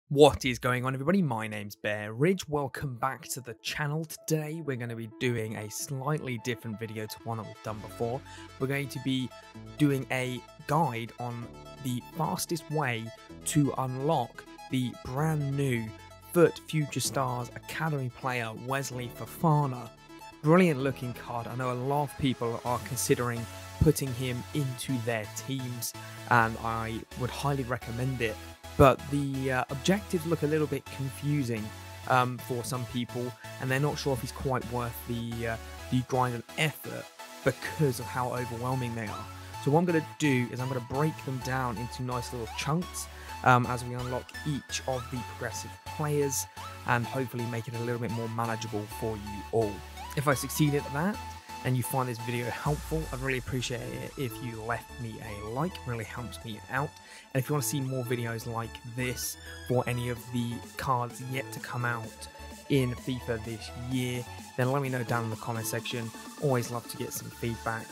What is going on, everybody? My name's Bearridge. Welcome back to the channel. Today we're going to be doing a slightly different video to one that we've done before. We're going to be doing a guide on the fastest way to unlock the brand new FUT Future Stars Academy player Wesley Fofana. Brilliant looking card. I know a lot of people are considering putting him into their teams, and I would highly recommend it. But the objectives look a little bit confusing for some people, and they're not sure if he's quite worth the grind and effort because of how overwhelming they are. So what I'm going to do is I'm going to break them down into nice little chunks as we unlock each of the progressive players, and hopefully make it a little bit more manageable for you all. If I succeed at that, and you find this video helpful, I'd really appreciate it if you left me a like. It really helps me out. And if you want to see more videos like this for any of the cards yet to come out in FIFA this year, then let me know down in the comment section. Always love to get some feedback,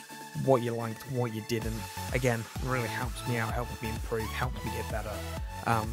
what you liked, what you didn't. Again, it really helps me out, helps me improve, helps me get better.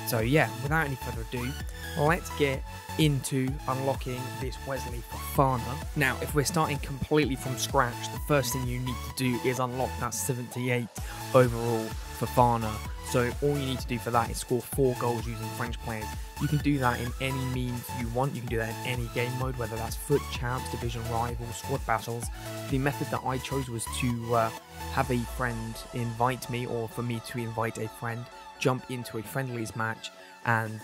So yeah, without any further ado, let's get into unlocking this Wesley Fofana. Now, if we're starting completely from scratch, the first thing you need to do is unlock that 78 overall Fofana. So all you need to do for that is score 4 goals using French players. You can do that in any means you want. You can do that in any game mode, whether that's FUT, Champs, Division Rivals, Squad Battles. The method that I chose was to have a friend invite me, or for me to invite a friend, jump into a friendlies match, and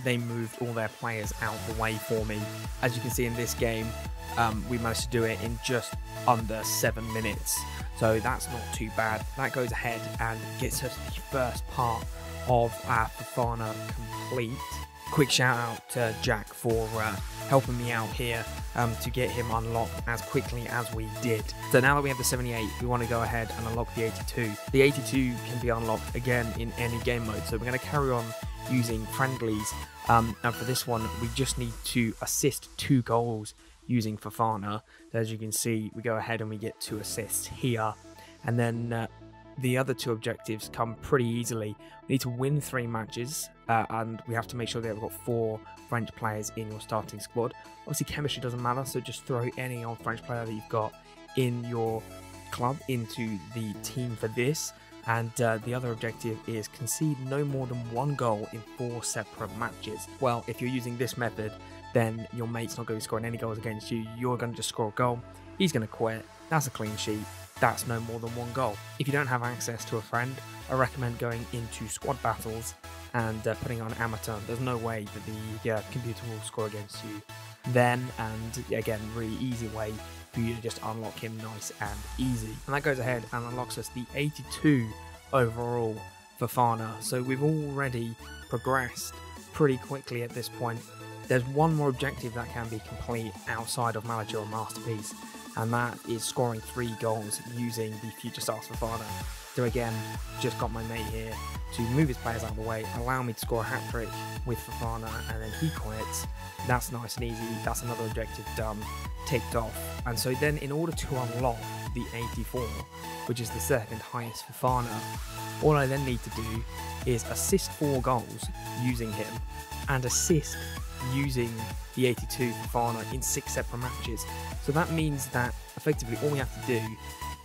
they moved all their players out the way for me. As you can see in this game, we managed to do it in just under 7 minutes, so that's not too bad. That goes ahead and gets us the first part of our Fofana complete. Quick shout out to Jack for helping me out here to get him unlocked as quickly as we did. So now that we have the 78, we want to go ahead and unlock the 82. The 82 can be unlocked again in any game mode, so we're going to carry on using friendlies, and for this one we just need to assist 2 goals using Fofana. So as you can see, we go ahead and we get 2 assists here, and then the other 2 objectives come pretty easily. We need to win 3 matches, and we have to make sure that we've got 4 French players in your starting squad. Obviously chemistry doesn't matter, so just throw any old French player that you've got in your club into the team for this. And the other objective is concede no more than 1 goal in 4 separate matches. Well, if you're using this method, then your mate's not going to be scoring any goals against you. You're going to just score a goal. He's going to quit. That's a clean sheet. That's no more than 1 goal. If you don't have access to a friend, I recommend going into Squad Battles and putting on Amateur. There's no way that the computer will score against you then, and again, really easy way for you to just unlock him nice and easy. And that goes ahead and unlocks us the 82 overall Fofana. So we've already progressed pretty quickly at this point. There's one more objective that can be complete outside of Manager or Masterpiece, and that is scoring 3 goals using the Future Stars Fofana. So again, just got my mate here to move his players out of the way, allow me to score a hat-trick with Fofana, and then he quits. That's nice and easy. That's another objective done, ticked off. And so then in order to unlock the 84, which is the second highest Fofana, all I then need to do is assist 4 goals using him, and assist using the 82 Fofana in 6 separate matches. So that means that effectively all we have to do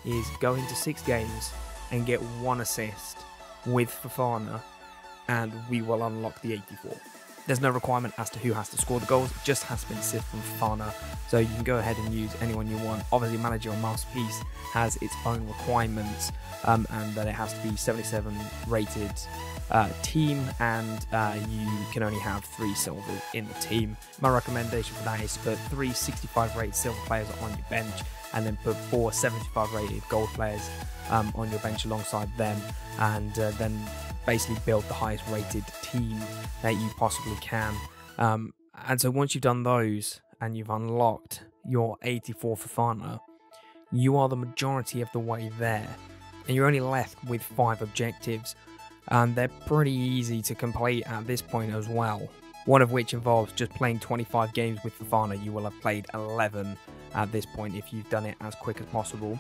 is go into 6 games and get 1 assist with Fofana, and we will unlock the 84. There's no requirement as to who has to score the goals, it just has to be an assist from Fofana, so you can go ahead and use anyone you want. Obviously Manager or Masterpiece has its own requirements, and that it has to be 77 rated team, and you can only have 3 silver in the team. My recommendation for that is to put 3 65 rated silver players on your bench, and then put 4 75 rated gold players on your bench alongside them, and then basically build the highest rated team that you possibly can. And so once you've done those and you've unlocked your 84 Fofana, you are the majority of the way there, and you're only left with 5 objectives, and they're pretty easy to complete at this point as well. One of which involves just playing 25 games with Fofana. You will have played 11 at this point if you've done it as quick as possible.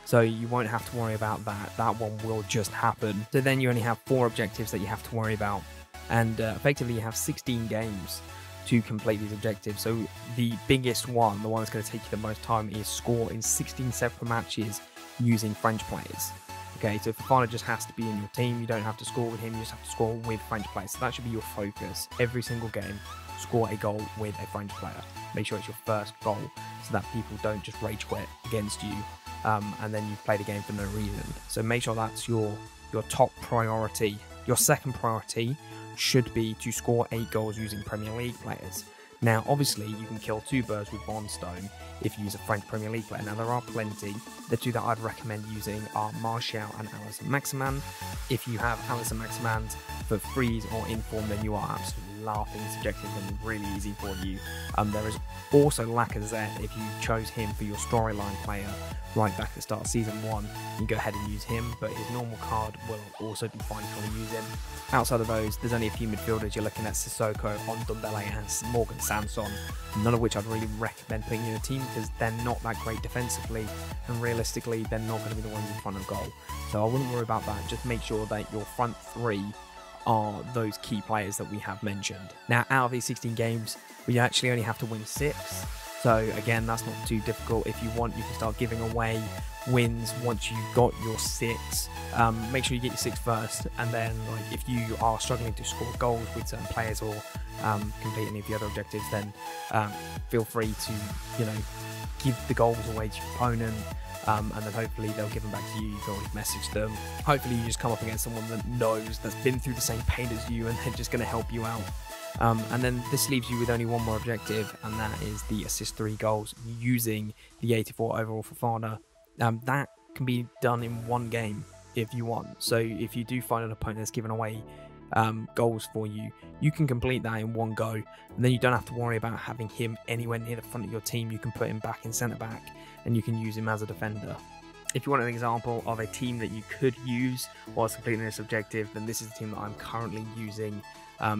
So you won't have to worry about that. That one will just happen. So then you only have 4 objectives that you have to worry about. and effectively you have 16 games to complete these objectives. So the biggest one, the one that's going to take you the most time, is score in 16 separate matches using French players. Okay, so Fofana just has to be in your team. You don't have to score with him, you just have to score with French players. So that should be your focus. Every single game, score a goal with a French player. Make sure it's your first goal so that people don't just rage quit against you and then you play the game for no reason. So make sure that's your top priority. Your second priority should be to score 8 goals using Premier League players. Now, obviously, you can kill 2 birds with one stone if you use a French Premier League player. Now, there are plenty. The 2 that I'd recommend using are Martial and Alisson Maximin. If you have Alisson Maximin for freeze or inform, then you are absolutely laughing. This objective is going to be really easy for you. There is also Lacazette. If you chose him for your storyline player right back at the start of Season 1, you can go ahead and use him, but his normal card will also be fine if you want to use him. Outside of those, there's only a few midfielders. You're looking at Sissoko, Ndombele and Morgan Sanson, none of which I'd really recommend putting in a team because they're not that great defensively, and realistically they're not going to be the ones in front of goal. So I wouldn't worry about that. Just make sure that your front 3 are those key players that we have mentioned. Now, out of these 16 games, we actually only have to win 6. So again, that's not too difficult. If you want, you can start giving away wins once you've got your 6. Make sure you get your 6 first, and then like if you are struggling to score goals with certain players or complete any of the other objectives, then feel free to give the goals away to your opponent, and then hopefully they'll give them back to you. You can always message them. Hopefully you just come up against someone that knows, that's been through the same pain as you, and they're just going to help you out. And then this leaves you with only one more objective, and that is the assist 3 goals using the 84 overall Fofana. That can be done in one game if you want. So if you do find an opponent that's given away goals for you, you can complete that in one go, and then you don't have to worry about having him anywhere near the front of your team. You can put him back in centre back, and you can use him as a defender. If you want an example of a team that you could use whilst completing this objective, then this is the team that I'm currently using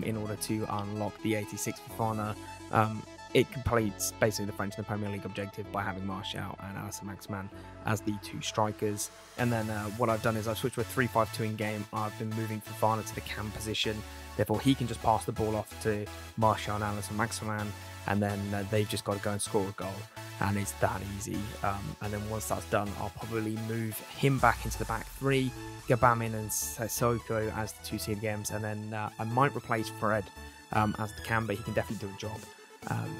in order to unlock the 86 Fofana. It completes basically the French and the Premier League objective by having Martial and Alisson Maximin as the 2 strikers. And then what I've done is I've switched to a 3-5-2 in game. I've been moving Fofana to the cam position, therefore he can just pass the ball off to Martial and Alisson Maximin, and then they've just got to go and score a goal, and it's that easy. And then once that's done, I'll probably move him back into the back 3, Gabamin and Sissoko as the 2 seed games, and then I might replace Fred as the cam, but he can definitely do a job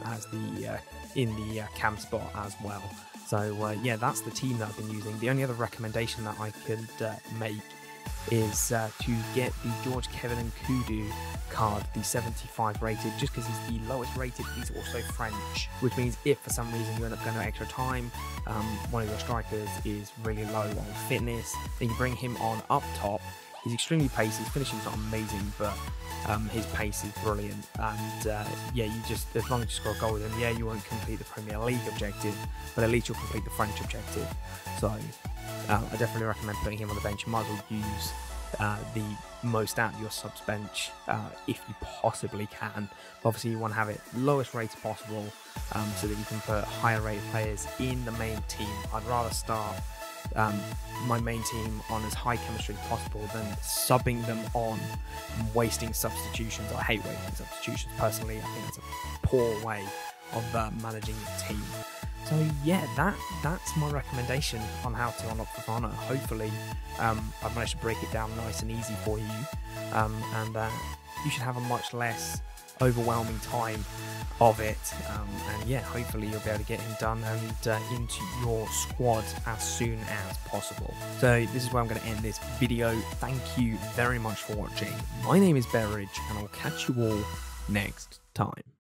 as the in the cam spot as well. So yeah, that's the team that I've been using. The only other recommendation that I could make is to get the George Kevin and Kudu card, the 75 rated, just because he's the lowest rated. He's also French, which means if for some reason you end up going to extra time, one of your strikers is really low on fitness, then you bring him on up top. He's extremely pacey, his finishing's not amazing, but his pace is brilliant, and yeah, you just, as long as you score a goal with him, yeah, you won't complete the Premier League objective, but at least you'll complete the French objective. So I definitely recommend putting him on the bench. You might as well use the most out of your subs bench if you possibly can. Obviously you want to have it lowest rated possible, so that you can put higher rated players in the main team. I'd rather start my main team on as high chemistry as possible than subbing them on and wasting substitutions. I hate wasting substitutions personally. I think that's a poor way of managing your team. So yeah, that's my recommendation on how to unlock Fofana. Hopefully I've managed to break it down nice and easy for you, and you should have a much less overwhelming time of it, and yeah, hopefully you'll be able to get him done and into your squad as soon as possible. So this is where I'm going to end this video. Thank you very much for watching. My name is Bearridge, and I'll catch you all next time.